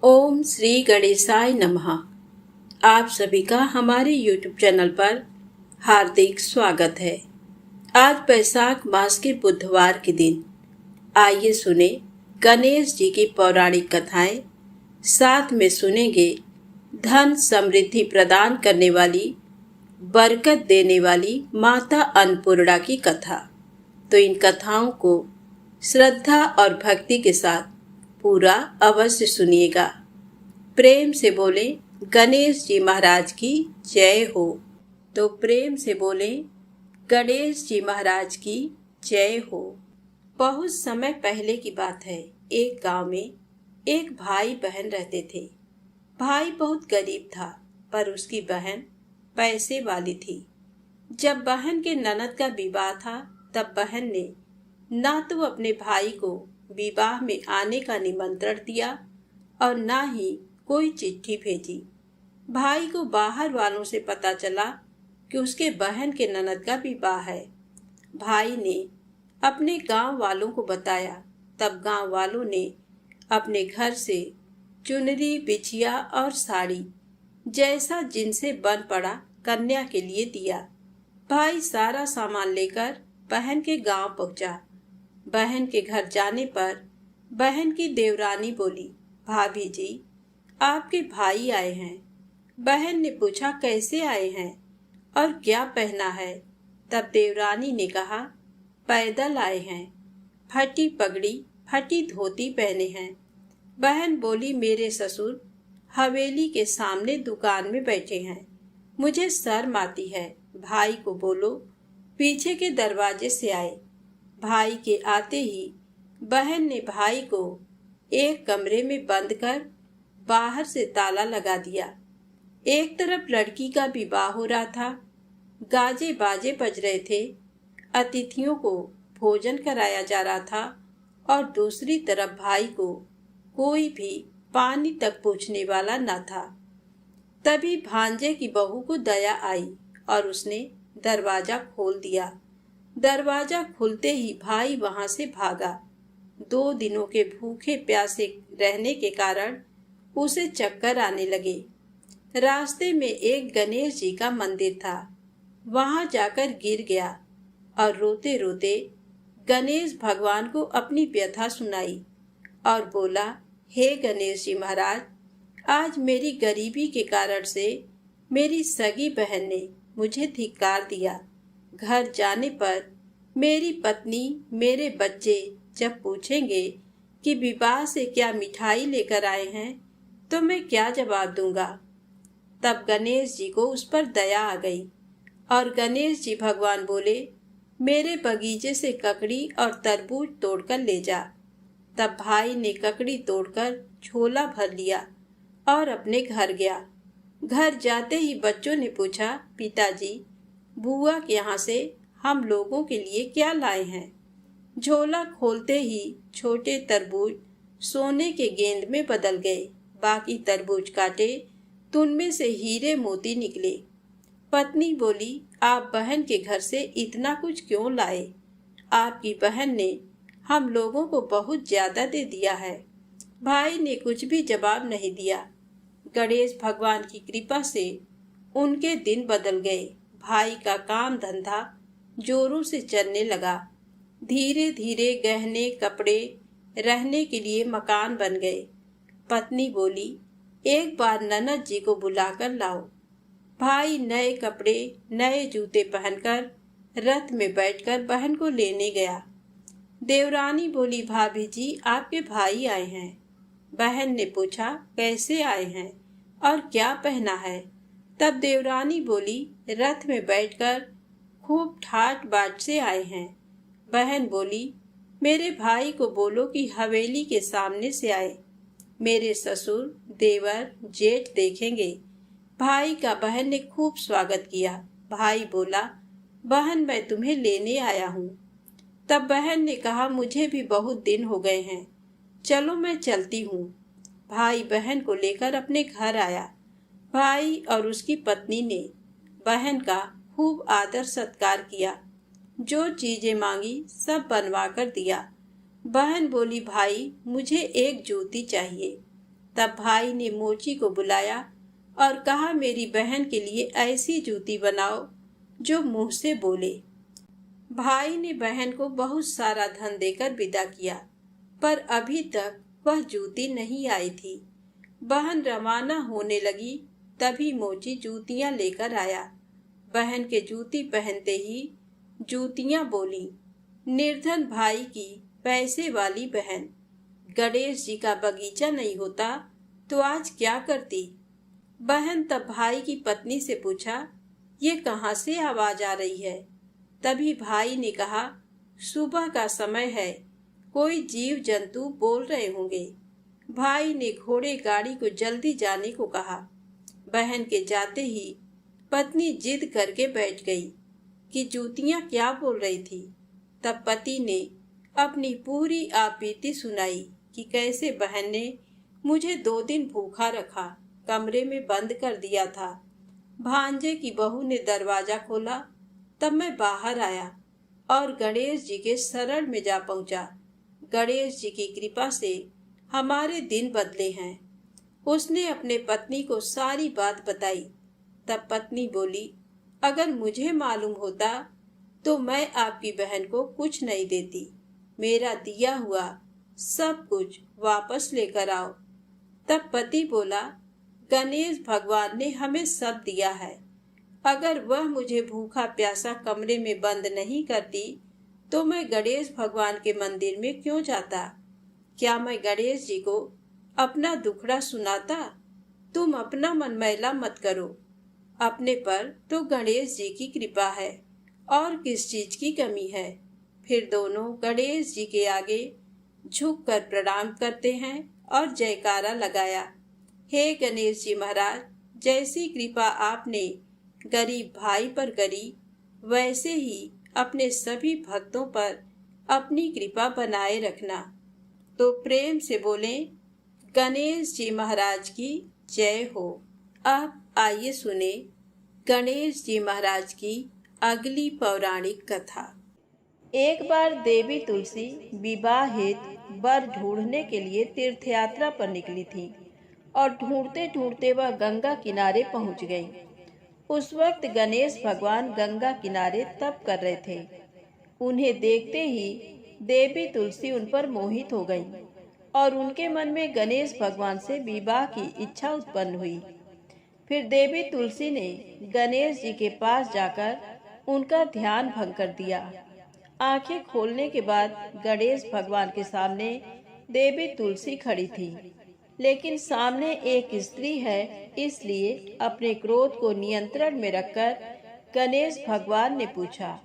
ओम श्री गणेशाय नमः। आप सभी का हमारे YouTube चैनल पर हार्दिक स्वागत है। आज वैशाख मास के बुधवार के दिन आइए सुने गणेश जी की पौराणिक कथाएं। साथ में सुनेंगे धन समृद्धि प्रदान करने वाली, बरकत देने वाली माता अन्नपूर्णा की कथा। तो इन कथाओं को श्रद्धा और भक्ति के साथ पूरा अवश्य सुनिएगा। प्रेम से बोले गणेश जी महाराज की जय हो। तो प्रेम से बोले गणेश जी महाराज की जय हो। बहुत समय पहले की बात है। एक गांव में एक भाई बहन रहते थे। भाई बहुत गरीब था, पर उसकी बहन पैसे वाली थी। जब बहन के ननद का विवाह था, तब बहन ने ना तो अपने भाई को विवाह में आने का निमंत्रण दिया और ना ही कोई चिट्ठी भेजी। भाई को बाहर वालों से पता चला कि उसके बहन के ननद का विवाह है। भाई ने अपने गांव वालों को बताया। तब गांव वालों ने अपने घर से चुनरी, बिछिया और साड़ी जैसा जिनसे बन पड़ा कन्या के लिए दिया। भाई सारा सामान लेकर बहन के गांव पहुंचा। बहन के घर जाने पर बहन की देवरानी बोली, भाभी जी, आपके भाई आए हैं। बहन ने पूछा, कैसे आए हैं और क्या पहना है? तब देवरानी ने कहा, पैदल आए हैं, फटी पगड़ी, फटी धोती पहने हैं। बहन बोली, मेरे ससुर हवेली के सामने दुकान में बैठे हैं, मुझे शर्म आती है। भाई को बोलो पीछे के दरवाजे से आए। भाई के आते ही बहन ने भाई को एक कमरे में बंद कर बाहर से ताला लगा दिया। एक तरफ लड़की का विवाह हो रहा था, गाजे बाजे बज रहे थे, अतिथियों को भोजन कराया जा रहा था, और दूसरी तरफ भाई को कोई भी पानी तक पूछने वाला न था। तभी भांजे की बहू को दया आई और उसने दरवाजा खोल दिया। दरवाजा खुलते ही भाई वहां से भागा। 2 दिनों के भूखे प्यासे रहने के कारण उसे चक्कर आने लगे। रास्ते में एक गणेश जी का मंदिर था, वहां जाकर गिर गया और रोते रोते गणेश भगवान को अपनी व्यथा सुनाई और बोला, हे गणेश जी महाराज, आज मेरी गरीबी के कारण से मेरी सगी बहन ने मुझे धिक्कार दिया। घर जाने पर मेरी पत्नी, मेरे बच्चे जब पूछेंगे कि विवाह से क्या मिठाई लेकर आए हैं, तो मैं क्या जवाब दूंगा? तब गणेश जी को उस पर दया आ गई और गणेश जी भगवान बोले, मेरे बगीचे से ककड़ी और तरबूज तोड़कर ले जा। तब भाई ने ककड़ी तोड़कर झोला भर लिया और अपने घर गया। घर जाते ही बच्चों ने पूछा, पिताजी, बुआ के यहाँ से हम लोगों के लिए क्या लाए हैं? झोला खोलते ही छोटे तरबूज सोने के गेंद में बदल गए। बाकी तरबूज काटे तो उनमें से हीरे मोती निकले। पत्नी बोली, आप बहन के घर से इतना कुछ क्यों लाए? आपकी बहन ने हम लोगों को बहुत ज्यादा दे दिया है। भाई ने कुछ भी जवाब नहीं दिया। गणेश भगवान की कृपा से उनके दिन बदल गए। भाई का काम धंधा जोरों से चलने लगा। धीरे धीरे गहने, कपड़े, रहने के लिए मकान बन गए। पत्नी बोली, एक बार ननद जी को बुलाकर लाओ। भाई नए कपड़े, नए जूते पहनकर रथ में बैठकर बहन को लेने गया। देवरानी बोली, भाभी जी, आपके भाई आए हैं। बहन ने पूछा, कैसे आए हैं और क्या पहना है? तब देवरानी बोली, रथ में बैठकर खूब ठाट बाट से आए हैं। बहन बोली, मेरे भाई को बोलो कि हवेली के सामने से आए, मेरे ससुर, देवर, जेठ देखेंगे। भाई का बहन ने खूब स्वागत किया। भाई बोला, बहन, मैं तुम्हें लेने आया हूँ। तब बहन ने कहा, मुझे भी बहुत दिन हो गए हैं, चलो मैं चलती हूँ। भाई बहन को लेकर अपने घर आया। भाई और उसकी पत्नी ने बहन का खूब आदर सत्कार किया। जो चीजें मांगी सब बनवा कर दिया। बहन बोली, भाई, मुझे एक जूती चाहिए। तब भाई ने मोची को बुलाया और कहा, मेरी बहन के लिए ऐसी जूती बनाओ जो मुंह से बोले। भाई ने बहन को बहुत सारा धन देकर विदा किया, पर अभी तक वह जूती नहीं आई थी। बहन रवाना होने लगी, तभी मोची जूतियां लेकर आया। बहन के जूती पहनते ही जूतियां बोली, निर्धन भाई की पैसे वाली बहन, गणेश जी का बगीचा नहीं होता तो आज क्या करती। बहन तब भाई की पत्नी से पूछा, ये कहाँ से आवाज आ रही है। तभी भाई ने कहा, सुबह का समय है, कोई जीव जंतु बोल रहे होंगे। भाई ने घोड़े गाड़ी को जल्दी जाने को कहा। बहन के जाते ही पत्नी जिद करके बैठ गई कि जूतियां क्या बोल रही थी। तब पति ने अपनी पूरी आपबीती सुनाई कि कैसे बहन ने मुझे 2 दिन भूखा रखा, कमरे में बंद कर दिया था। भांजे की बहू ने दरवाजा खोला, तब मैं बाहर आया और गणेश जी के शरण में जा पहुंचा। गणेश जी की कृपा से हमारे दिन बदले हैं। उसने अपने पत्नी को सारी बात बताई। तब पत्नी बोली, अगर मुझे मालूम होता तो मैं आपकी बहन को कुछ नहीं देती। मेरा दिया हुआ सब कुछ वापस लेकर आओ। तब पति बोला, गणेश भगवान ने हमें सब दिया है। अगर वह मुझे भूखा प्यासा कमरे में बंद नहीं करती तो मैं गणेश भगवान के मंदिर में क्यों जाता। क्या मैं गणेश जी को अपना दुखड़ा सुनाता। तुम अपना मन मैला मत करो, अपने पर तो गणेश जी की कृपा है और किस चीज की कमी है। फिर दोनों गणेश जी के आगे झुककर प्रणाम करते हैं और जयकारा लगाया। हे गणेश जी महाराज, जैसी कृपा आपने गरीब भाई पर करी, वैसे ही अपने सभी भक्तों पर अपनी कृपा बनाए रखना। तो प्रेम से बोलें, गणेश जी महाराज की जय हो। अब आइए सुने गणेश जी महाराज की अगली पौराणिक कथा। एक बार देवी तुलसी विवाह हेतु वर ढूंढने के लिए तीर्थ यात्रा पर निकली थी और ढूंढते ढूंढते वह गंगा किनारे पहुंच गई। उस वक्त गणेश भगवान गंगा किनारे तप कर रहे थे। उन्हें देखते ही देवी तुलसी उन पर मोहित हो गई और उनके मन में गणेश भगवान से विवाह की इच्छा उत्पन्न हुई। फिर देवी तुलसी ने गणेश जी के पास जाकर उनका ध्यान भंग कर दिया। आंखें खोलने के बाद गणेश भगवान के सामने देवी तुलसी खड़ी थी, लेकिन सामने एक स्त्री है, इसलिए अपने क्रोध को नियंत्रण में रखकर गणेश भगवान ने पूछा,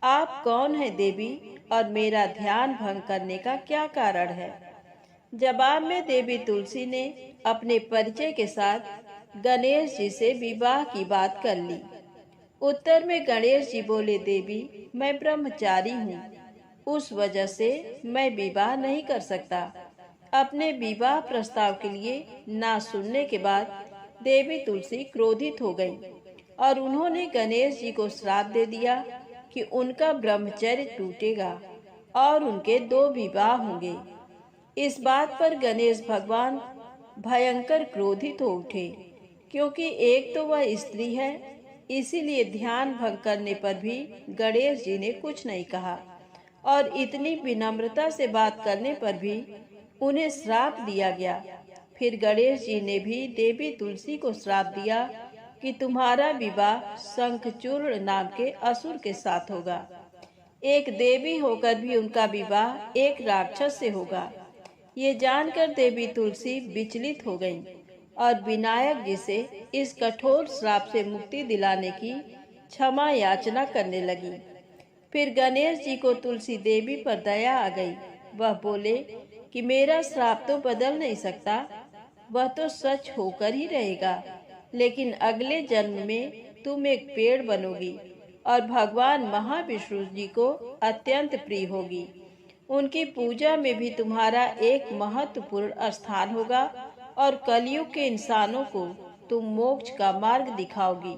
आप कौन है देवी और मेरा ध्यान भंग करने का क्या कारण है। जवाब में देवी तुलसी ने अपने परिचय के साथ गणेश जी से विवाह की बात कर ली। उत्तर में गणेश जी बोले, देवी मैं ब्रह्मचारी हूँ, उस वजह से मैं विवाह नहीं कर सकता। अपने विवाह प्रस्ताव के लिए ना सुनने के बाद देवी तुलसी क्रोधित हो गई और उन्होंने गणेश जी को श्राप दे दिया कि उनका ब्रह्मचर्य टूटेगा और उनके 2 विवाह होंगे। इस बात पर गणेश भगवान भयंकर क्रोधित हो उठे, क्योंकि एक तो वह स्त्री है, इसीलिए ध्यान भंग करने पर भी गणेश जी ने कुछ नहीं कहा और इतनी विनम्रता से बात करने पर भी उन्हें श्राप दिया गया। फिर गणेश जी ने भी देवी तुलसी को श्राप दिया कि तुम्हारा विवाह शंखचूर्ण नाम के असुर के साथ होगा। एक देवी होकर भी उनका विवाह एक राक्षस से होगा। ये जानकर देवी तुलसी विचलित हो गईं और विनायक जी से इस कठोर श्राप से मुक्ति दिलाने की क्षमा याचना करने लगी। फिर गणेश जी को तुलसी देवी पर दया आ गई। वह बोले कि मेरा श्राप तो बदल नहीं सकता, वह तो सच होकर ही रहेगा, लेकिन अगले जन्म में तुम एक पेड़ बनोगी और भगवान महाविष्णु जी को अत्यंत प्रिय होगी। उनकी पूजा में भी तुम्हारा एक महत्वपूर्ण स्थान होगा और कलयुग के इंसानों को तुम मोक्ष का मार्ग दिखाओगी।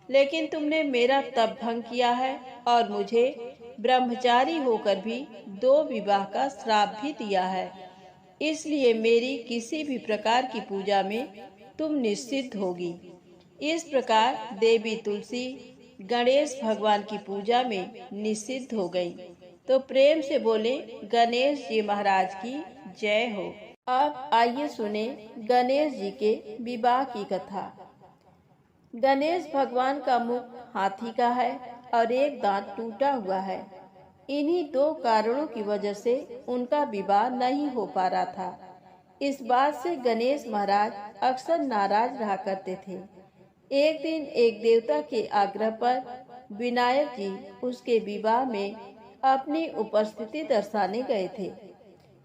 लेकिन तुमने मेरा तप भंग किया है और मुझे ब्रह्मचारी होकर भी 2 विवाह का श्राप भी दिया है। इसलिए मेरी किसी भी प्रकार की पूजा में तुम निश्चित होगी। इस प्रकार देवी तुलसी गणेश भगवान की पूजा में निषिद्ध हो गई। तो प्रेम से बोले गणेश जी महाराज की जय हो। अब आइए सुने गणेश जी के विवाह की कथा। गणेश भगवान का मुख हाथी का है और एक दांत टूटा हुआ है। इन्हीं दो कारणों की वजह से उनका विवाह नहीं हो पा रहा था। इस बात से गणेश महाराज अक्सर नाराज रहा करते थे। एक दिन एक देवता के आग्रह पर विनायक जी उसके विवाह में अपनी उपस्थिति दर्शाने गए थे।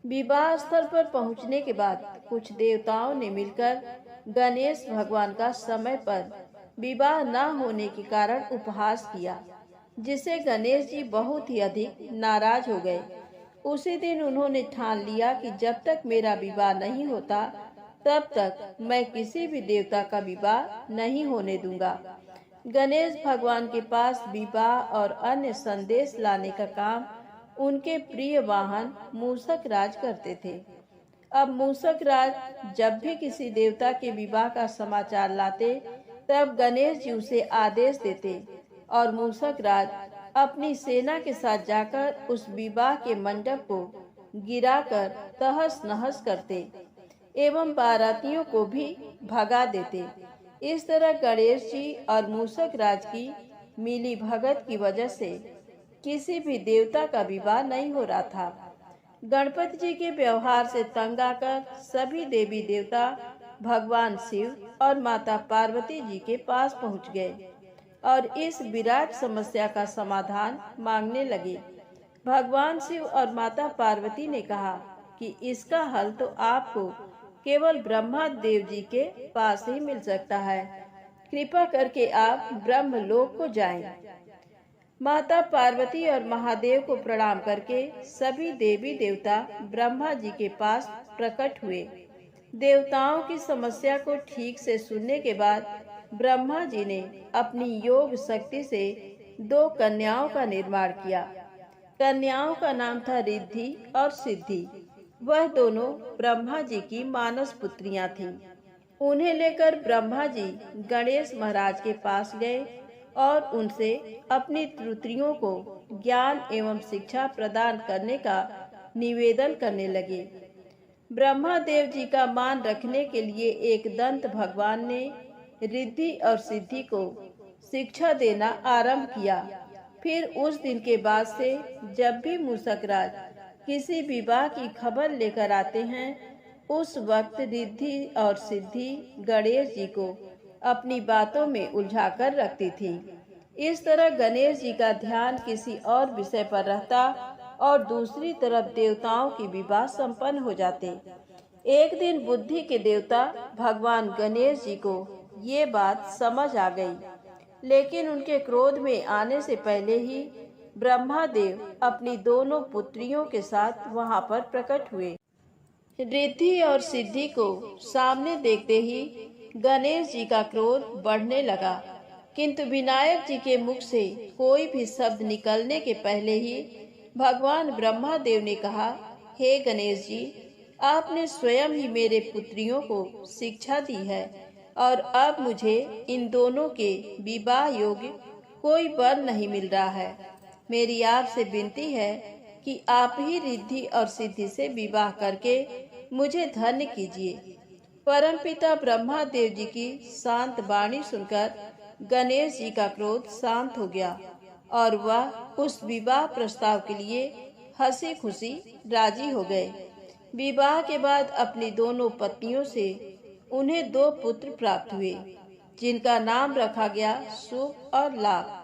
विवाह स्थल पर पहुंचने के बाद कुछ देवताओं ने मिलकर गणेश भगवान का समय पर विवाह न होने के कारण उपहास किया, जिससे गणेश जी बहुत ही अधिक नाराज हो गए। उसी दिन उन्होंने ठान लिया कि जब तक मेरा विवाह नहीं होता तब तक मैं किसी भी देवता का विवाह नहीं होने दूंगा। गणेश भगवान के पास विवाह और अन्य संदेश लाने का काम उनके प्रिय वाहन मूषक राज करते थे। अब मूषक राज जब भी किसी देवता के विवाह का समाचार लाते तब गणेश जी उसे आदेश देते और मूषक राज अपनी सेना के साथ जाकर उस विवाह के मंडप को गिराकर तहस नहस करते एवं बारातियों को भी भगा देते। इस तरह गणेश जी और मूषक राज की मिली भगत की वजह से किसी भी देवता का विवाह नहीं हो रहा था। गणपति जी के व्यवहार से तंग आकर सभी देवी देवता भगवान शिव और माता पार्वती जी के पास पहुंच गए और इस विराट समस्या का समाधान मांगने लगे। भगवान शिव और माता पार्वती ने कहा कि इसका हल तो आपको केवल ब्रह्मा देव जी के पास ही मिल सकता है। कृपा करके आप ब्रह्मलोक को जाएं। माता पार्वती और महादेव को प्रणाम करके सभी देवी देवता ब्रह्मा जी के पास प्रकट हुए। देवताओं की समस्या को ठीक से सुनने के बाद ब्रह्मा जी ने अपनी योग शक्ति से दो कन्याओं का निर्माण किया। कन्याओं का नाम था रिद्धि और सिद्धि। वह दोनों ब्रह्मा जी की मानस पुत्रियां थीं। उन्हें लेकर ब्रह्मा जी गणेश महाराज के पास गए और उनसे अपनी त्रुटियों को ज्ञान एवं शिक्षा प्रदान करने का निवेदन करने लगे। ब्रह्मा देव जी का मान रखने के लिए एक दंत भगवान ने रिद्धि और सिद्धि को शिक्षा देना आरंभ किया। फिर उस दिन के बाद से जब भी मूषक राज किसी विवाह की खबर लेकर आते हैं, उस वक्त रिद्धि और सिद्धि गणेश जी को अपनी बातों में उलझाकर रखती थी। इस तरह गणेश जी का ध्यान किसी और विषय पर रहता और दूसरी तरफ देवताओं की विवाह संपन्न हो जाते। एक दिन बुद्धि के देवता भगवान गणेश जी को ये बात समझ आ गई, लेकिन उनके क्रोध में आने से पहले ही ब्रह्मा देव अपनी दोनों पुत्रियों के साथ वहां पर प्रकट हुए। रिद्धि और सिद्धि को सामने देखते ही गणेश जी का क्रोध बढ़ने लगा, किंतु विनायक जी के मुख से कोई भी शब्द निकलने के पहले ही भगवान ब्रह्मा देव ने कहा, हे गणेश जी, आपने स्वयं ही मेरे पुत्रियों को शिक्षा दी है और अब मुझे इन दोनों के विवाह योग्य कोई वर नहीं मिल रहा है। मेरी आपसे विनती है कि आप ही रिद्धि और सिद्धि से विवाह करके मुझे धन्य कीजिए। परमपिता ब्रह्मा देव जी की शांत वाणी सुनकर गणेश जी का क्रोध शांत हो गया और वह उस विवाह प्रस्ताव के लिए हंसी खुशी राजी हो गए। विवाह के बाद अपनी दोनों पत्नियों से उन्हें दो पुत्र प्राप्त हुए, जिनका नाम रखा गया शुभ और लाभ।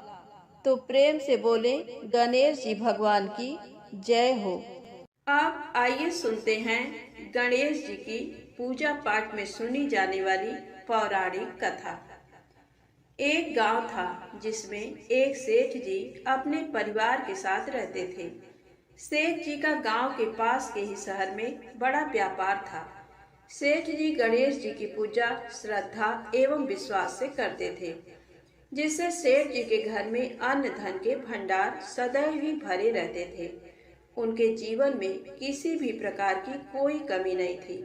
तो प्रेम से बोले गणेश जी भगवान की जय हो। आप आइए सुनते हैं गणेश जी की पूजा पाठ में सुनी जाने वाली पौराणिक कथा। एक गांव था जिसमें एक सेठ जी अपने परिवार के साथ रहते थे। सेठ जी का गांव के पास के ही शहर में बड़ा व्यापार था। सेठ जी गणेश जी की पूजा श्रद्धा एवं विश्वास से करते थे, जिससे सेठ जी के घर में अन्न धन के भंडार सदैव ही भरे रहते थे। उनके जीवन में किसी भी प्रकार की कोई कमी नहीं थी।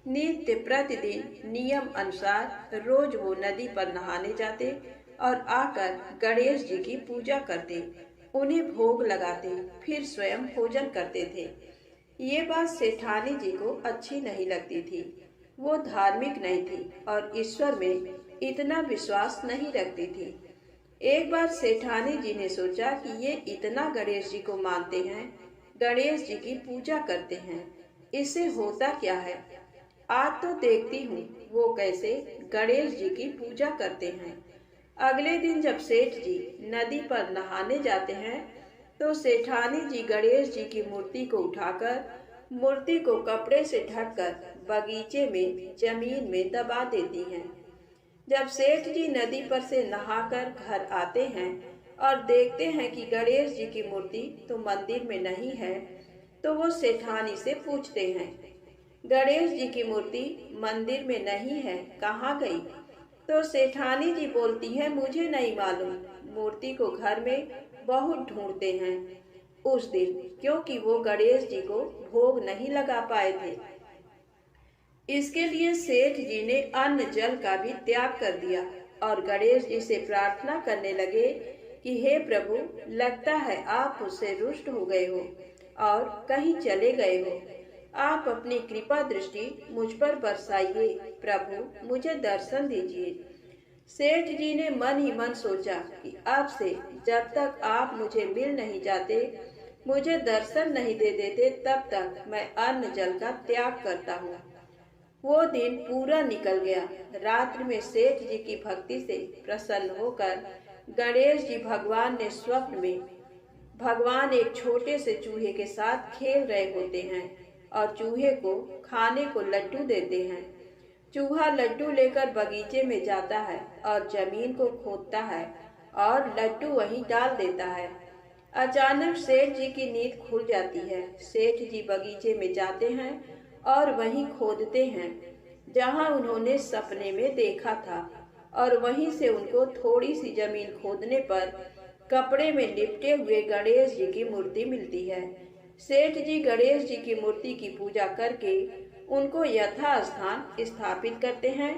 नित्य प्रतिदिन नियम अनुसार रोज वो नदी पर नहाने जाते और आकर गणेश जी की पूजा करते, उन्हें भोग लगाते, फिर स्वयं भोजन करते थे। ये बात सेठानी जी को अच्छी नहीं लगती थी। वो धार्मिक नहीं थी और ईश्वर में इतना विश्वास नहीं रखती थी। एक बार सेठानी जी ने सोचा कि ये इतना गणेश जी को मानते हैं, गणेश जी की पूजा करते हैं, इससे होता क्या है, आज तो देखती हूँ वो कैसे गणेश जी की पूजा करते हैं। अगले दिन जब सेठ जी नदी पर नहाने जाते हैं तो सेठानी जी गणेश जी की मूर्ति को उठाकर मूर्ति को कपड़े से ढककर बगीचे में जमीन में दबा देती हैं। जब सेठ जी नदी पर से नहाकर घर आते हैं और देखते हैं कि गणेश जी की मूर्ति तो मंदिर में नहीं है, तो वो सेठानी से पूछते हैं, गणेश जी की मूर्ति मंदिर में नहीं है, कहाँ गई? तो सेठानी जी बोलती है, मुझे नहीं मालूम, मूर्ति को घर में बहुत ढूंढते हैं उस दिन, क्योंकि वो गणेश जी को भोग नहीं लगा पाए थे। इसके लिए सेठ जी ने अन्न जल का भी त्याग कर दिया और गणेश जी से प्रार्थना करने लगे कि हे प्रभु, लगता है आप मुझसे रुष्ट हो गए हो और कहीं चले गए हो। आप अपनी कृपा दृष्टि मुझ पर बरसाइए प्रभु, मुझे दर्शन दीजिए। सेठ जी ने मन ही मन सोचा कि अब से जब तक आप मुझे मिल नहीं जाते, मुझे दर्शन नहीं दे देते, तब तक मैं अन्न जल का त्याग करता हूँ। वो दिन पूरा निकल गया। रात्रि में सेठ जी की भक्ति से प्रसन्न होकर गणेश जी भगवान ने स्वप्न में भगवान एक छोटे से चूहे के साथ खेल रहे होते हैं और चूहे को खाने को लड्डू देते हैं। चूहा लड्डू लेकर बगीचे में जाता है और जमीन को खोदता है और लड्डू वहीं डाल देता है। अचानक सेठ जी की नींद खुल जाती है। सेठ जी बगीचे में जाते हैं और वहीं खोदते हैं जहां उन्होंने सपने में देखा था, और वहीं से उनको थोड़ी सी जमीन खोदने पर कपड़े में लिपटे हुए गणेश जी की मूर्ति मिलती है। सेठ जी गणेश जी की मूर्ति की पूजा करके उनको यथास्थान स्थापित करते हैं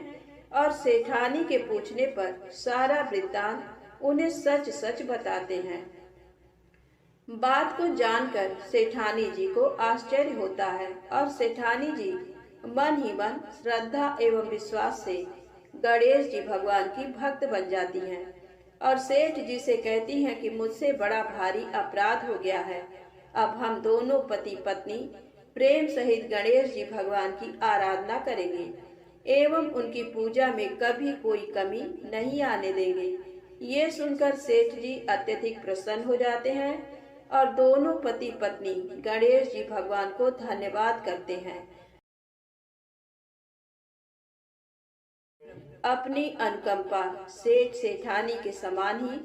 और सेठानी के पूछने पर सारा वृत्तांत उन्हें सच सच बताते हैं। बात को जानकर सेठानी जी को आश्चर्य होता है और सेठानी जी मन ही मन श्रद्धा एवं विश्वास से गणेश जी भगवान की भक्त बन जाती हैं और सेठ जी से कहती हैं कि मुझसे बड़ा भारी अपराध हो गया है। अब हम दोनों पति पत्नी प्रेम सहित गणेश जी भगवान की आराधना करेंगे एवं उनकी पूजा में कभी कोई कमी नहीं आने देंगे। ये सुनकर सेठ जी अत्यधिक प्रसन्न हो जाते हैं और दोनों पति पत्नी गणेश जी भगवान को धन्यवाद करते हैं। अपनी अनुकंपा सेठ सेठानी के समान ही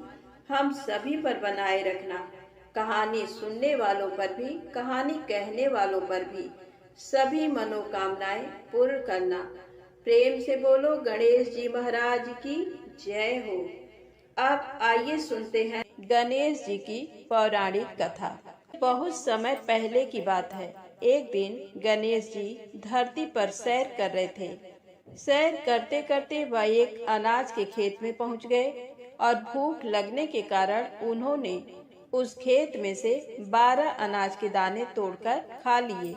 हम सभी पर बनाए रखना। कहानी सुनने वालों पर भी, कहानी कहने वालों पर भी सभी मनोकामनाएं पूर्ण करना। प्रेम से बोलो गणेश जी महाराज की जय हो। अब आइए सुनते हैं गणेश जी की पौराणिक कथा। बहुत समय पहले की बात है। एक दिन गणेश जी धरती पर सैर कर रहे थे। सैर करते करते वह एक अनाज के खेत में पहुंच गए और भूख लगने के कारण उन्होंने उस खेत में से 12 अनाज के दाने तोड़कर खा लिए।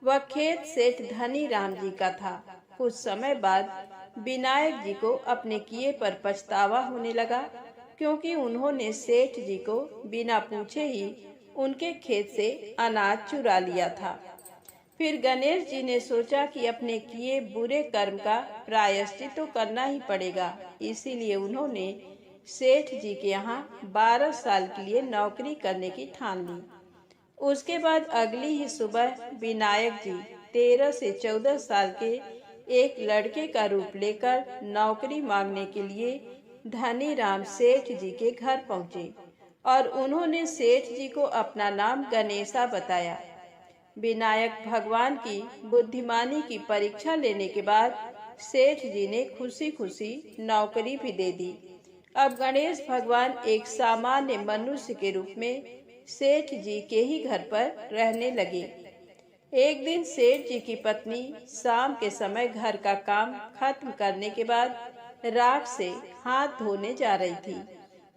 वह खेत सेठ धनी राम जी का था। कुछ समय बाद विनायक जी को अपने किए पर पछतावा होने लगा, क्योंकि उन्होंने सेठ जी को बिना पूछे ही उनके खेत से अनाज चुरा लिया था। फिर गणेश जी ने सोचा कि अपने किए बुरे कर्म का प्रायश्चित तो करना ही पड़ेगा। इसीलिए उन्होंने सेठ जी के यहाँ 12 साल के लिए नौकरी करने की ठान ली। उसके बाद अगली ही सुबह विनायक जी 13 से 14 साल के एक लड़के का रूप लेकर नौकरी मांगने के लिए धनी राम सेठ जी के घर पहुँचे और उन्होंने सेठ जी को अपना नाम गणेशा बताया। विनायक भगवान की बुद्धिमानी की परीक्षा लेने के बाद सेठ जी ने खुशी खुशी नौकरी भी दे दी। अब गणेश भगवान एक सामान्य मनुष्य के रूप में सेठ जी के ही घर पर रहने लगे। एक दिन सेठ जी की पत्नी शाम के समय घर का काम खत्म करने के बाद राख से हाथ धोने जा रही थी।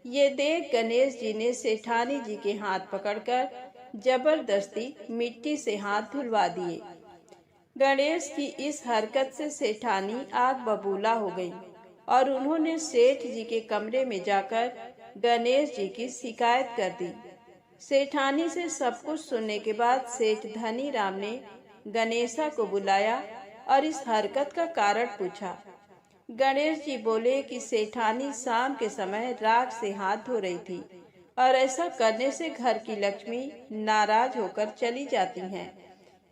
ये देख गणेश जी ने सेठानी जी के हाथ पकड़कर जबरदस्ती मिट्टी से हाथ धुलवा दिए। गणेश की इस हरकत से सेठानी आग बबूला हो गई और उन्होंने सेठ जी के कमरे में जाकर गणेश जी की शिकायत कर दी। सेठानी से सब कुछ सुनने के बाद सेठ धनी राम ने गणेशा को बुलाया और इस हरकत का कारण पूछा। गणेश जी बोले कि सेठानी शाम के समय राख से हाथ धो रही थी और ऐसा करने से घर की लक्ष्मी नाराज होकर चली जाती हैं।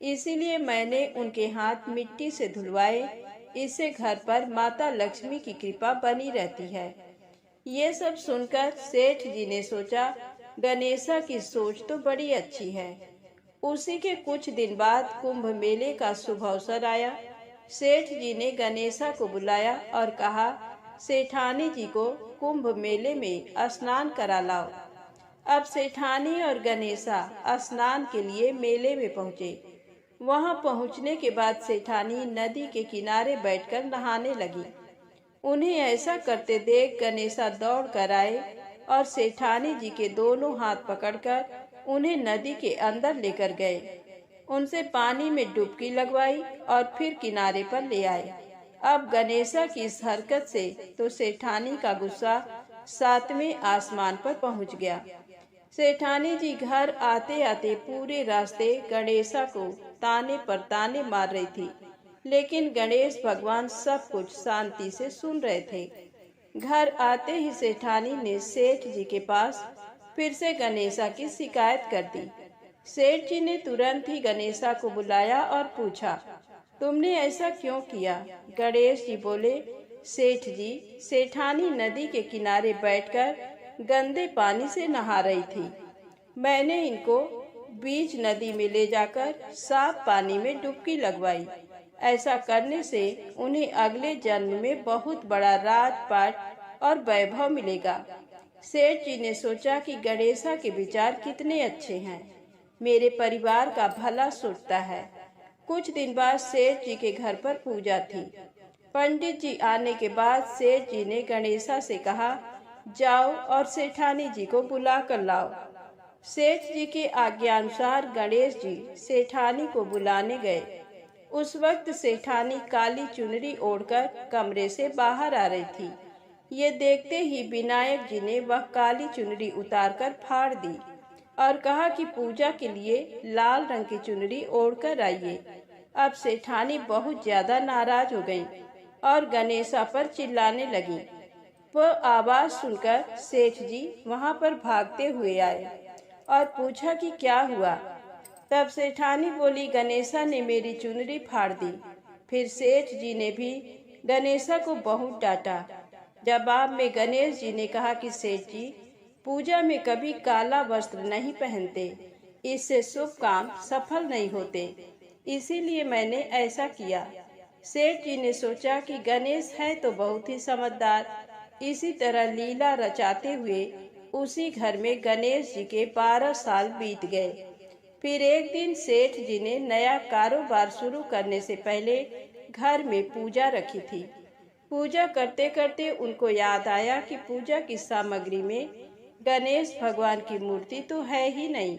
इसीलिए मैंने उनके हाथ मिट्टी से धुलवाए। इससे घर पर माता लक्ष्मी की कृपा बनी रहती है। ये सब सुनकर सेठ जी ने सोचा, गणेशा की सोच तो बड़ी अच्छी है। उसी के कुछ दिन बाद कुंभ मेले का शुभ अवसर आया। सेठ जी ने गणेशा को बुलाया और कहा, सेठानी जी को कुंभ मेले में स्नान करा लाओ। अब सेठानी और गणेशा स्नान के लिए मेले में पहुँचे। वहां पहुंचने के बाद सेठानी नदी के किनारे बैठकर नहाने लगी। उन्हें ऐसा करते देख गणेशा दौड़ कर आए और सेठानी जी के दोनों हाथ पकड़कर उन्हें नदी के अंदर लेकर गए। उनसे पानी में डुबकी लगवाई और फिर किनारे पर ले आए। अब गणेशा की इस हरकत से तो सेठानी का गुस्सा 7वें आसमान पर पहुंच गया। सेठानी जी घर आते आते पूरे रास्ते गणेशा को ताने पर ताने मार रही थी, लेकिन गणेश भगवान सब कुछ शांति से सुन रहे थे। घर आते ही सेठानी ने सेठ जी के पास फिर से गणेशा की शिकायत कर दी। सेठ जी ने तुरंत ही गणेशा को बुलाया और पूछा, तुमने ऐसा क्यों किया? गणेश जी बोले, सेठ जी, सेठानी नदी के किनारे बैठकर गंदे पानी से नहा रही थी। मैंने इनको बीच नदी में ले जाकर साफ पानी में डुबकी लगवाई। ऐसा करने से उन्हें अगले जन्म में बहुत बड़ा राजपाट और वैभव मिलेगा। सेठ जी ने सोचा कि गणेशा के विचार कितने अच्छे हैं, मेरे परिवार का भला सोचता है। कुछ दिन बाद सेठ जी के घर पर पूजा थी। पंडित जी आने के बाद सेठ जी ने गणेशा से कहा, जाओ और सेठानी जी को बुला कर लाओ। सेठ जी के आज्ञानुसार गणेश जी सेठानी को बुलाने गए। उस वक्त सेठानी काली चुनरी ओढ़कर कमरे से बाहर आ रही थी। ये देखते ही विनायक जी ने वह काली चुनरी उतारकर फाड़ दी और कहा कि पूजा के लिए लाल रंग की चुनरी ओढ़कर आइए। अब सेठानी बहुत ज्यादा नाराज हो गई और गणेशा पर चिल्लाने लगी। वह आवाज सुनकर सेठ जी वहां पर भागते हुए आए और पूछा कि क्या हुआ। तब सेठानी बोली, गणेशा ने मेरी चुनरी फाड़ दी। फिर सेठ जी ने भी गणेशा को बहुत डांटा। जवाब में गणेश जी ने कहा कि सेठ जी, पूजा में कभी काला वस्त्र नहीं पहनते, इससे शुभ काम सफल नहीं होते, इसीलिए मैंने ऐसा किया। सेठ जी ने सोचा कि गणेश है तो बहुत ही समझदार। इसी तरह लीला रचाते हुए उसी घर में गणेश जी के 12 साल बीत गए। फिर एक दिन सेठ जी ने नया कारोबार शुरू करने से पहले घर में पूजा रखी थी। पूजा करते करते उनको याद आया कि पूजा की सामग्री में गणेश भगवान की मूर्ति तो है ही नहीं।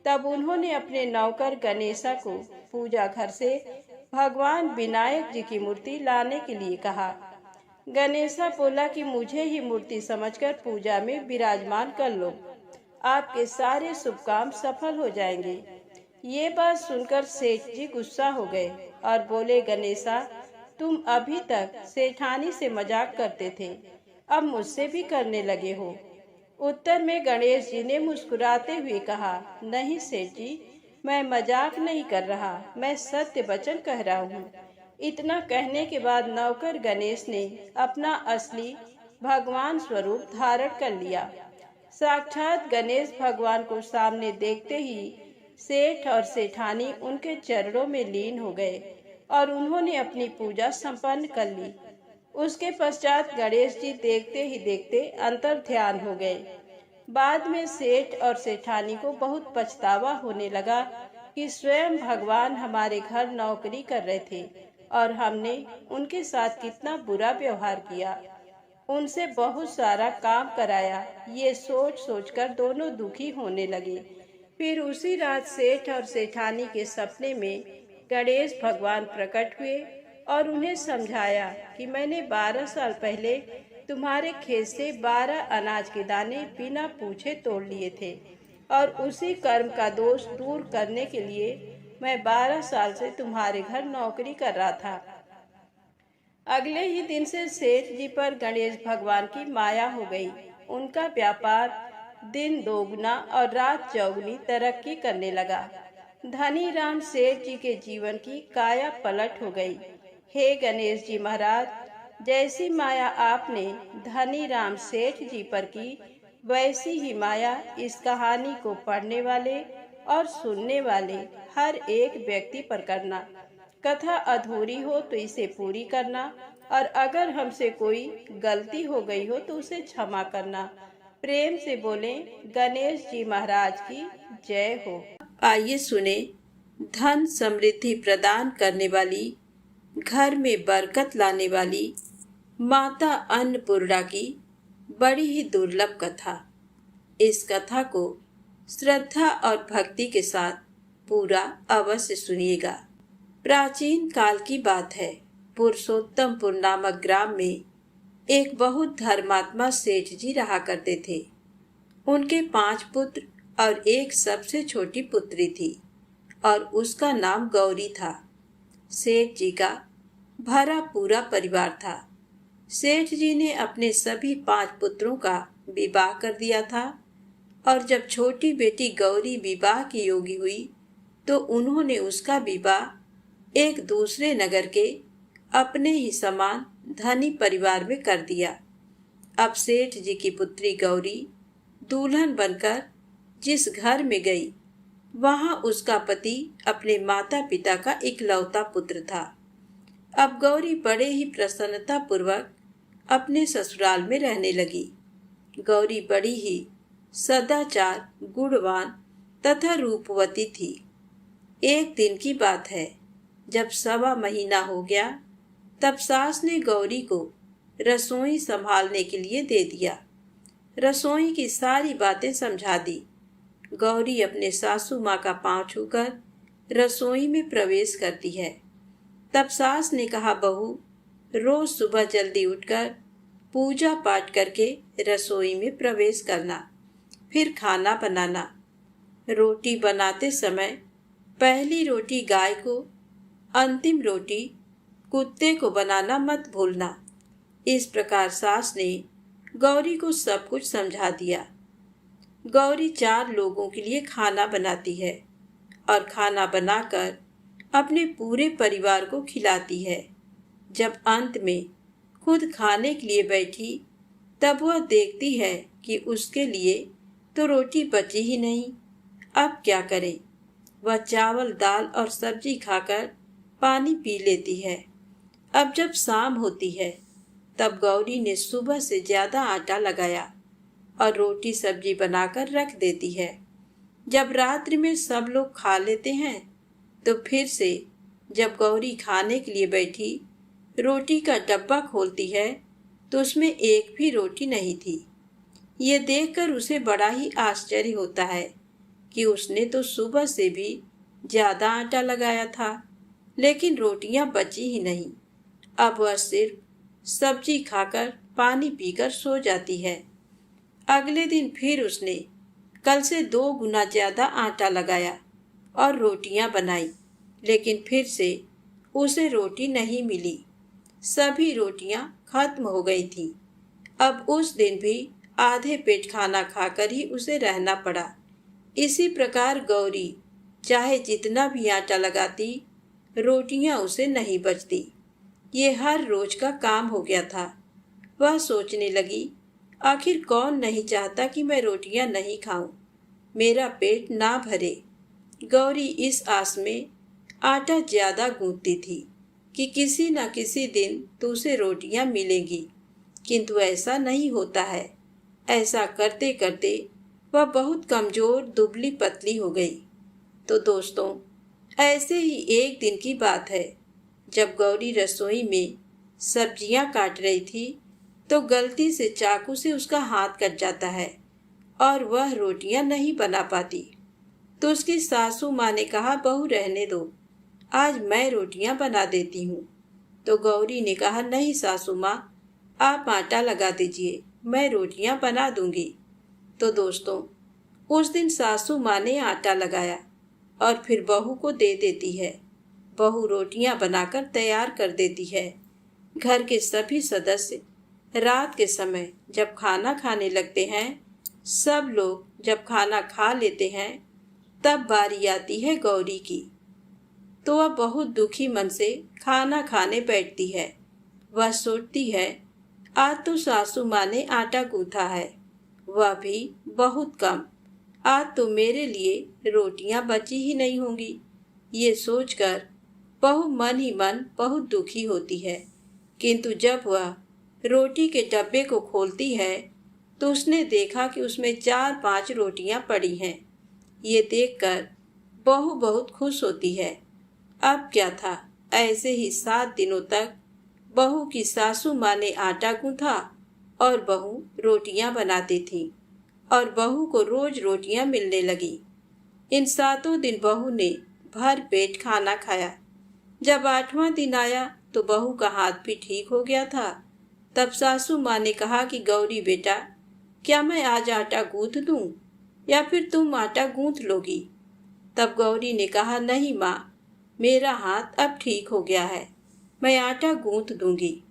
तब उन्होंने अपने नौकर गणेशा को पूजा घर से भगवान विनायक जी की मूर्ति लाने के लिए कहा। गणेशा बोला कि मुझे ही मूर्ति समझकर पूजा में विराजमान कर लो, आपके सारे शुभ काम सफल हो जाएंगे। ये बात सुनकर सेठ जी गुस्सा हो गए और बोले, गणेशा, तुम अभी तक सेठानी से मजाक करते थे, अब मुझसे भी करने लगे हो। उत्तर में गणेश जी ने मुस्कुराते हुए कहा, नहीं सेठ जी, मैं मजाक नहीं कर रहा, मैं सत्य वचन कह रहा हूँ। इतना कहने के बाद नौकर गणेश ने अपना असली भगवान स्वरूप धारण कर लिया। साक्षात गणेश भगवान को सामने देखते ही सेठ और सेठानी उनके चरणों में लीन हो गए और उन्होंने अपनी पूजा संपन्न कर ली। उसके पश्चात गणेश जी देखते ही देखते अंतर ध्यान हो गए। बाद में सेठ और सेठानी को बहुत पछतावा होने लगा कि स्वयं भगवान हमारे घर नौकरी कर रहे थे और हमने उनके साथ कितना बुरा व्यवहार किया, उनसे बहुत सारा काम कराया। ये सोच सोचकर दोनों दुखी होने लगे। फिर उसी रात सेठ और सेठानी के सपने में गणेश भगवान प्रकट हुए और उन्हें समझाया कि मैंने 12 साल पहले तुम्हारे खेत से 12 अनाज के दाने बिना पूछे तोड़ लिए थे और उसी कर्म का दोष दूर करने के लिए मैं 12 साल से तुम्हारे घर नौकरी कर रहा था। अगले ही दिन से सेठ जी पर गणेश भगवान की माया हो गई। उनका व्यापार दिन दोगुना और रात चौगुनी तरक्की करने लगा। धनी राम सेठ जी के जीवन की काया पलट हो गई। हे गणेश जी महाराज, जैसी माया आपने धनी राम सेठ जी पर की, वैसी ही माया इस कहानी को पढ़ने वाले और सुनने वाले हर एक व्यक्ति पर करना। कथा अधूरी हो तो इसे पूरी करना और अगर हमसे कोई गलती हो गई हो तो उसे क्षमा करना। प्रेम से बोलें गणेश जी महाराज की जय हो। आइए सुने धन समृद्धि प्रदान करने वाली, घर में बरकत लाने वाली माता अन्नपूर्णा की बड़ी ही दुर्लभ कथा। इस कथा को श्रद्धा और भक्ति के साथ पूरा अवश्य सुनिएगा। प्राचीन काल की बात है। पुरुषोत्तमपुर नामक ग्राम में एक बहुत धर्मात्मा सेठ जी रहा करते थे। उनके 5 पुत्र और एक सबसे छोटी पुत्री थी और उसका नाम गौरी था। सेठ जी का भरा पूरा परिवार था। सेठ जी ने अपने सभी 5 पुत्रों का विवाह कर दिया था और जब छोटी बेटी गौरी विवाह की योग्य हुई तो उन्होंने उसका विवाह एक दूसरे नगर के अपने ही समान धनी परिवार में कर दिया। अब सेठ जी की पुत्री गौरी दुल्हन बनकर जिस घर में गई, वहां उसका पति अपने माता पिता का इकलौता पुत्र था। अब गौरी बड़े ही प्रसन्नता पूर्वक अपने ससुराल में रहने लगी। गौरी बड़ी ही सदाचार, गुणवान तथा रूपवती थी। एक दिन की बात है, जब 1.25 महीना हो गया, तब सास ने गौरी को रसोई संभालने के लिए दे दिया। रसोई की सारी बातें समझा दी। गौरी अपने सासू माँ का पांव छूकर रसोई में प्रवेश करती है। तब सास ने कहा, बहू, रोज सुबह जल्दी उठकर पूजा पाठ करके रसोई में प्रवेश करना, फिर खाना बनाना। रोटी बनाते समय पहली रोटी गाय को, अंतिम रोटी कुत्ते को बनाना मत भूलना। इस प्रकार सास ने गौरी को सब कुछ समझा दिया। गौरी 4 लोगों के लिए खाना बनाती है और खाना बनाकर अपने पूरे परिवार को खिलाती है। जब अंत में खुद खाने के लिए बैठी, तब वह देखती है कि उसके लिए तो रोटी बची ही नहीं। अब क्या करे? वह चावल, दाल और सब्जी खाकर पानी पी लेती है। अब जब शाम होती है, तब गौरी ने सुबह से ज्यादा आटा लगाया और रोटी सब्जी बनाकर रख देती है। जब रात्रि में सब लोग खा लेते हैं, तो फिर से जब गौरी खाने के लिए बैठी, रोटी का डब्बा खोलती है तो उसमें एक भी रोटी नहीं थी। ये देखकर उसे बड़ा ही आश्चर्य होता है कि उसने तो सुबह से भी ज्यादा आटा लगाया था, लेकिन रोटियां बची ही नहीं। अब वह सिर्फ सब्जी खाकर पानी पीकर सो जाती है। अगले दिन फिर उसने कल से 2 गुना ज्यादा आटा लगाया और रोटियां बनाई, लेकिन फिर से उसे रोटी नहीं मिली। सभी रोटियां खत्म हो गई थी। अब उस दिन भी आधे पेट खाना खाकर ही उसे रहना पड़ा। इसी प्रकार गौरी चाहे जितना भी आटा लगाती, रोटियां उसे नहीं बचती। ये हर रोज का काम हो गया था। वह सोचने लगी, आखिर कौन नहीं चाहता कि मैं रोटियां नहीं खाऊं, मेरा पेट ना भरे। गौरी इस आस में आटा ज्यादा गूंथती थी कि किसी न किसी दिन तो उसे रोटियां मिलेंगी, किंतु ऐसा नहीं होता है। ऐसा करते करते वह बहुत कमजोर दुबली पतली हो गई। तो दोस्तों, ऐसे ही एक दिन की बात है, जब गौरी रसोई में सब्जियां काट रही थी तो गलती से चाकू से उसका हाथ कट जाता है और वह रोटियां नहीं बना पाती। तो उसकी सासू माँ ने कहा, बहू रहने दो, आज मैं रोटियां बना देती हूँ। तो गौरी ने कहा, नहीं सासू माँ, आप आटा लगा दीजिए, मैं रोटियां बना दूंगी। तो दोस्तों, उस दिन सासू माँ ने आटा लगाया और फिर बहू को दे देती है। बहू रोटियां बनाकर तैयार कर देती है। घर के सभी सदस्य रात के समय जब खाना खाने लगते हैं, सब लोग जब खाना खा लेते हैं, तब बारी आती है गौरी की। तो वह बहुत दुखी मन से खाना खाने बैठती है। वह सोचती है, आज तो सासू माँ ने आटा गूंथा है, वह भी बहुत कम। आज तो मेरे लिए रोटियां बची ही नहीं होंगी। ये सोचकर बहू मन ही मन बहुत दुखी होती है। किंतु जब वह रोटी के डब्बे को खोलती है तो उसने देखा कि उसमें 4-5 रोटियां पड़ी हैं। ये देखकर बहू बहुत खुश होती है। अब क्या था, ऐसे ही 7 दिनों तक बहू की सासू माँ ने आटा गूंथा और बहू रोटियां बनाती थी और बहू को रोज रोटियां मिलने लगी। इन 7 दिन बहू ने भर पेट खाना खाया। जब 8वां दिन आया तो बहू का हाथ भी ठीक हो गया था। तब सासू माँ ने कहा कि गौरी बेटा, क्या मैं आज आटा गूंथ दूं या फिर तुम आटा गूंथ लोगी? तब गौरी ने कहा, नहीं माँ, मेरा हाथ अब ठीक हो गया है, मैं आटा गूंथ दूंगी।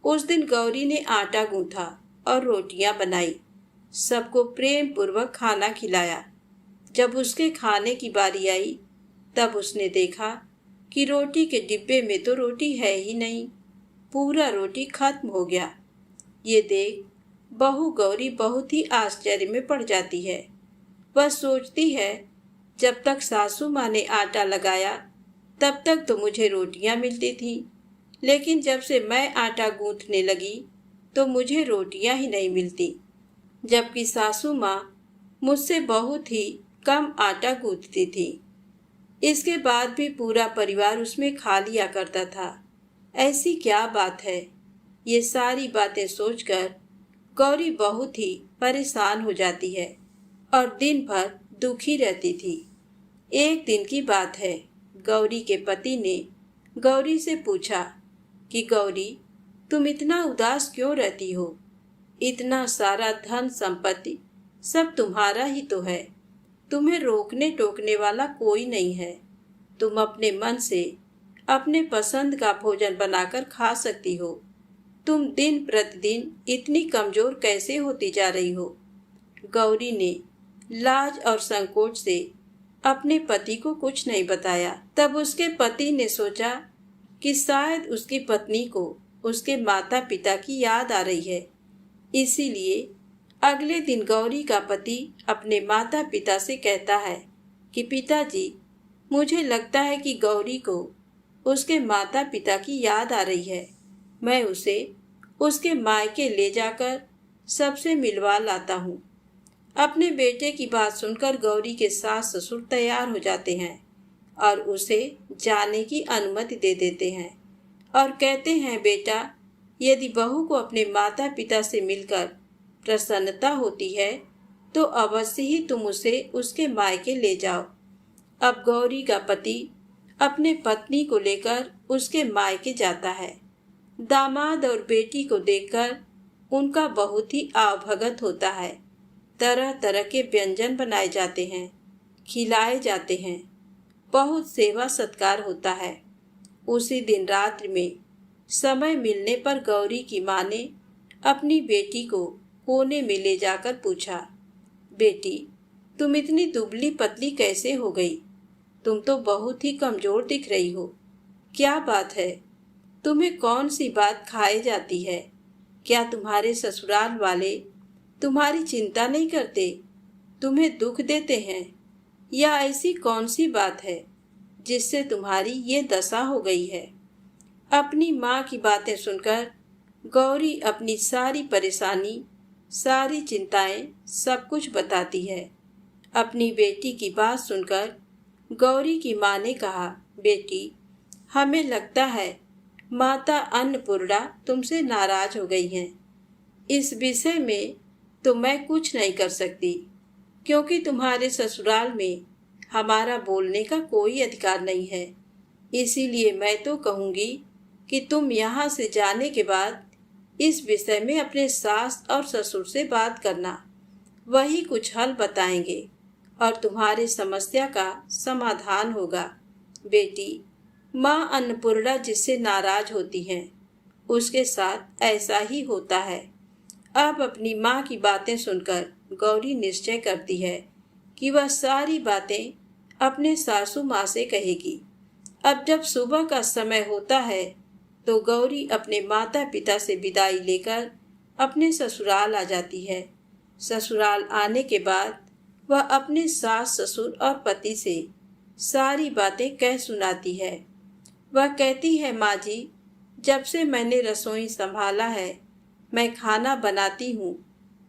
उस दिन गौरी ने आटा गूंथा और रोटियां बनाई, सबको प्रेम पूर्वक खाना खिलाया। जब उसके खाने की बारी आई तब उसने देखा कि रोटी के डिब्बे में तो रोटी है ही नहीं, पूरा रोटी खत्म हो गया। ये देख बहू गौरी बहुत ही आश्चर्य में पड़ जाती है। वह सोचती है, जब तक सासू माँ ने आटा लगाया तब तक तो मुझे रोटियां मिलती थी, लेकिन जब से मैं आटा गूंथने लगी तो मुझे रोटियां ही नहीं मिलती, जबकि सासू माँ मुझसे बहुत ही कम आटा गूंथती थी। इसके बाद भी पूरा परिवार उसमें खा लिया करता था। ऐसी क्या बात है? ये सारी बातें सोचकर गौरी बहुत ही परेशान हो जाती है और दिन भर दुखी रहती थी। एक दिन की बात है, गौरी के पति ने गौरी से पूछा कि गौरी, तुम इतना उदास क्यों रहती हो? इतना सारा धन संपत्ति सब तुम्हारा ही तो है, तुम्हें रोकने टोकने वाला कोई नहीं है। तुम अपने मन से अपने पसंद का भोजन बनाकर खा सकती हो। तुम दिन प्रतिदिन इतनी कमजोर कैसे होती जा रही हो? गौरी ने लाज और संकोच से अपने पति को कुछ नहीं बताया। तब उसके पति ने सोचा कि शायद उसकी पत्नी को उसके माता पिता की याद आ रही है। इसीलिए अगले दिन गौरी का पति अपने माता पिता से कहता है कि पिताजी, मुझे लगता है कि गौरी को उसके माता पिता की याद आ रही है। मैं उसे उसके मायके ले जाकर सबसे मिलवा लाता हूँ। अपने बेटे की बात सुनकर गौरी के सास ससुर तैयार हो जाते हैं और उसे जाने की अनुमति दे देते हैं और कहते हैं, बेटा, यदि बहू को अपने माता पिता से मिलकर प्रसन्नता होती है तो अवश्य ही तुम उसे उसके मायके ले जाओ। अब गौरी का पति अपने पत्नी को लेकर उसके मायके जाता है। दामाद और बेटी को देखकर उनका बहुत ही आवभगत होता है। तरह तरह के व्यंजन बनाए जाते हैं, खिलाए जाते हैं, बहुत सेवा सत्कार होता है। उसी दिन रात्रि में समय मिलने पर गौरी की माँ ने अपनी बेटी को कोने में ले जाकर पूछा, बेटी, तुम इतनी दुबली पतली कैसे हो गई? तुम तो बहुत ही कमजोर दिख रही हो। क्या बात है? तुम्हें कौन सी बात खाई जाती है? क्या तुम्हारे ससुराल वाले तुम्हारी चिंता नहीं करते, तुम्हें दुख देते हैं? या ऐसी कौन सी बात है जिससे तुम्हारी ये दशा हो गई है? अपनी माँ की बातें सुनकर गौरी अपनी सारी परेशानी सारी चिंताएं सब कुछ बताती है। अपनी बेटी की बात सुनकर गौरी की माँ ने कहा, बेटी, हमें लगता है माता अन्नपूर्णा तुमसे नाराज हो गई हैं। इस विषय में तो मैं कुछ नहीं कर सकती, क्योंकि तुम्हारे ससुराल में हमारा बोलने का कोई अधिकार नहीं है। इसीलिए मैं तो कहूँगी कि तुम यहाँ से जाने के बाद इस विषय में अपने सास और ससुर से बात करना। वही कुछ हल बताएंगे और तुम्हारी समस्या का समाधान होगा। बेटी, माँ अन्नपूर्णा जिससे नाराज होती हैं, उसके साथ ऐसा ही होता है। अब अपनी माँ की बातें सुनकर गौरी निश्चय करती है कि वह सारी बातें अपने सासू माँ से कहेगी। अब जब सुबह का समय होता है तो गौरी अपने माता पिता से विदाई लेकर अपने ससुराल आ जाती है। ससुराल आने के बाद वह अपने सास ससुर और पति से सारी बातें कह सुनाती है। वह कहती है, माँ जी, जब से मैंने रसोई संभाला है, मैं खाना बनाती हूँ,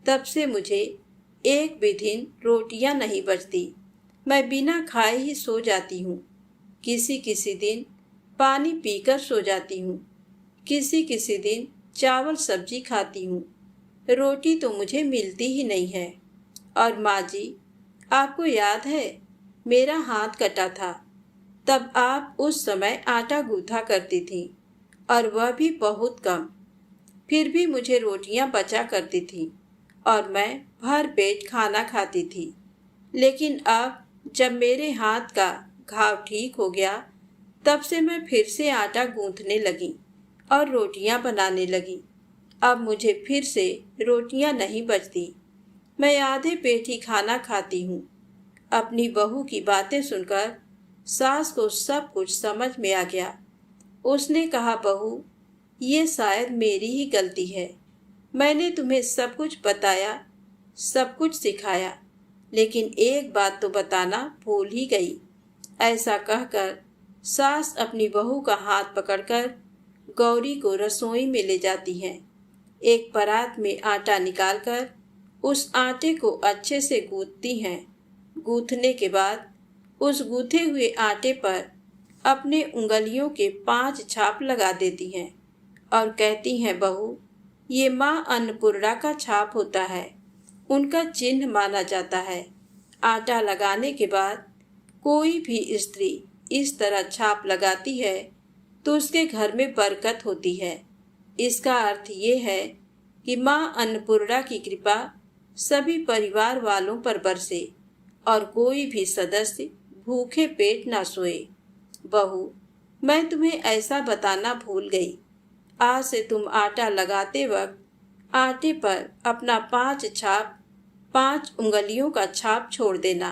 तब से मुझे एक भी दिन रोटियाँ नहीं बचती। मैं बिना खाए ही सो जाती हूँ। किसी किसी दिन पानी पीकर सो जाती हूँ। किसी किसी दिन चावल सब्जी खाती हूँ। रोटी तो मुझे मिलती ही नहीं है। और माँ जी, आपको याद है, मेरा हाथ कटा था, तब आप उस समय आटा गूँथा करती थी, और वह भी बहुत कम। फिर भी मुझे रोटियां बचा करती थी और मैं भर पेट खाना खाती थी। लेकिन अब जब मेरे हाथ का घाव ठीक हो गया, तब से मैं फिर से आटा गूँथने लगी और रोटियां बनाने लगी। अब मुझे फिर से रोटियां नहीं बचती। मैं आधे पेट ही खाना खाती हूँ। अपनी बहू की बातें सुनकर सास को सब कुछ समझ में आ गया। उसने कहा, बहू, ये शायद मेरी ही गलती है। मैंने तुम्हें सब कुछ बताया, सब कुछ सिखाया, लेकिन एक बात तो बताना भूल ही गई। ऐसा कहकर सास अपनी बहू का हाथ पकड़कर गौरी को रसोई में ले जाती हैं। एक परात में आटा निकालकर उस आटे को अच्छे से गूँथती हैं। गूँथने के बाद उस गूँथे हुए आटे पर अपने उंगलियों के 5 छाप लगा देती हैं और कहती हैं, बहू, ये माँ अन्नपूर्णा का छाप होता है, उनका चिन्ह माना जाता है। आटा लगाने के बाद कोई भी स्त्री इस तरह छाप लगाती है तो उसके घर में बरकत होती है। इसका अर्थ ये है कि माँ अन्नपूर्णा की कृपा सभी परिवार वालों पर बरसे और कोई भी सदस्य भूखे पेट ना सोए। बहू, मैं तुम्हें ऐसा बताना भूल गई। आज से तुम आटा लगाते वक्त आटे पर अपना 5 उंगलियों का छाप छोड़ देना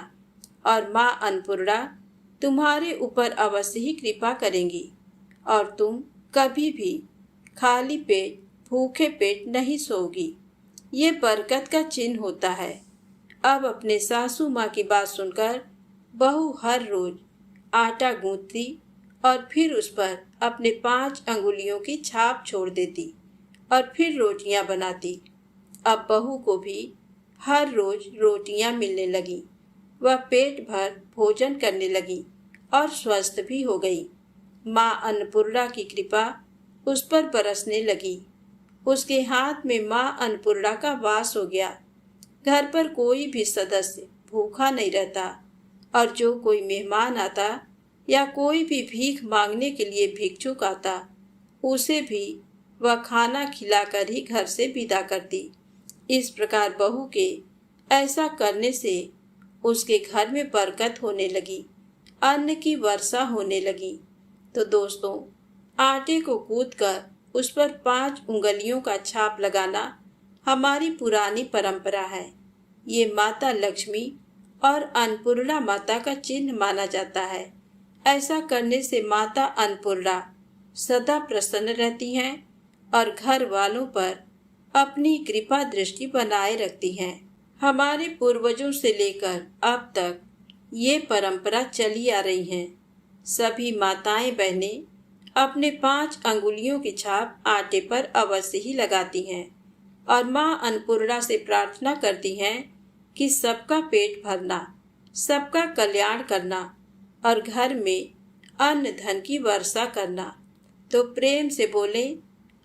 और माँ अन्नपूर्णा तुम्हारे ऊपर अवश्य ही कृपा करेंगी और तुम कभी भी खाली पेट भूखे पेट नहीं सोओगी। ये बरकत का चिन्ह होता है। अब अपने सासू माँ की बात सुनकर बहू हर रोज आटा गूँथती और फिर उस पर अपने 5 अंगुलियों की छाप छोड़ देती और फिर रोटियां बनाती। अब बहू को भी हर रोज रोटियां मिलने लगी। वह पेट भर भोजन करने लगी और स्वस्थ भी हो गई। माँ अन्नपूर्णा की कृपा उस पर बरसने लगी। उसके हाथ में माँ अन्नपूर्णा का वास हो गया। घर पर कोई भी सदस्य भूखा नहीं रहता और जो कोई मेहमान आता या कोई भी भीख मांगने के लिए भिक्षुक आता, उसे भी वह खाना खिलाकर ही घर से विदा करती। इस प्रकार बहू के ऐसा करने से उसके घर में बरकत होने लगी, अन्न की वर्षा होने लगी। तो दोस्तों, आटे को कूटकर उस पर 5 उंगलियों का छाप लगाना हमारी पुरानी परंपरा है। ये माता लक्ष्मी और अन्नपूर्णा माता का चिन्ह माना जाता है। ऐसा करने से माता अन्नपूर्णा सदा प्रसन्न रहती हैं और घर वालों पर अपनी कृपा दृष्टि बनाए रखती हैं। हमारे पूर्वजों से लेकर अब तक ये परंपरा चली आ रही है। सभी माताएं बहनें अपने 5 अंगुलियों की छाप आटे पर अवश्य ही लगाती हैं और माँ अन्नपूर्णा से प्रार्थना करती हैं कि सबका पेट भरना, सबका कल्याण करना और घर में अन्न धन की वर्षा करना। तो प्रेम से बोले,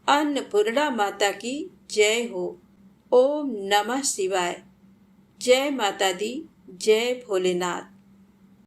अन्नपूर्णा माता की जय हो। ओम नमः शिवाय। जय माता दी, जय भोलेनाथ।